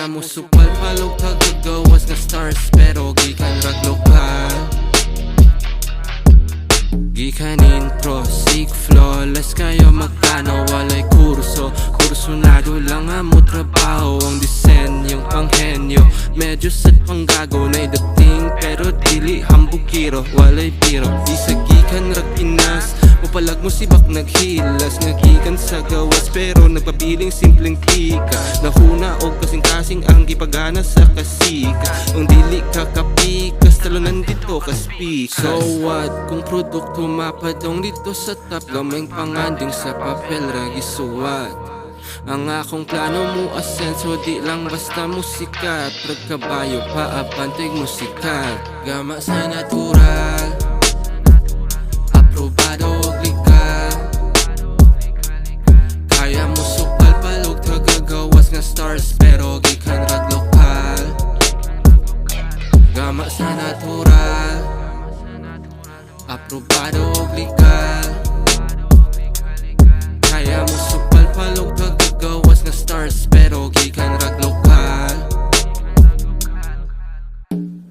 Kaya mo supal palog tagagawas nga stars, pero gikan rag lokal. Gikan intro, seek flawless kayo magkano walay kurso. Kursunado lang amo trabaho, ang disenyong panghenyo. Medyo sad pang gago na dating, pero dili hambugiro, walay biro. Di sa gikan rag Pinas, mapalag mo sibak naghilas. Nagikan sa gawas pero nagpabiling simpleng tika. Nahuna o kasing-kasing ang gipagana sa kasika. Ang dili kakapikas, talo nandito kaspikas. So what, kung produkto mapadong dito sa top, gamay panganding sa papel ragi suwat. Ang akong plano mo asenso, di lang basta musikat. Pagkabayo pa abantig musikat. Gama sa natural, aprobado og legal. Kaya mo supal palog tagagawas nga stars, pero gikan rag lokal. Gama sa natural, aprobado og legal. Kaya mo supal palog tagagawas nga stars, pero gikan rag lokal.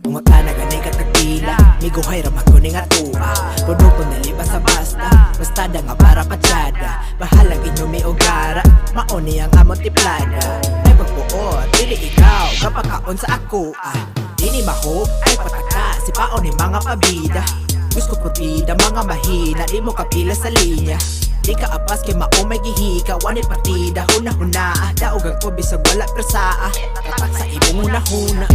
Umaka na gani katagpila, miguhay ramat ko ning atua. Produkto nili basta basta, basta da nga para patsada. Bahalag inyo may ugara, mauni ang amot tiplada. Ay pagbuot, dili ikaw, kapakaon sa ako Dini mahop, ay pataka, si paon ni mga pabida. Gusto putida, mga mahina, di mo kapila sa linya. Di ka apas kay maumay gihika, wanit partida, huna-huna. Daugang ko bisag wala persaa, tatak sa ibong huna-huna.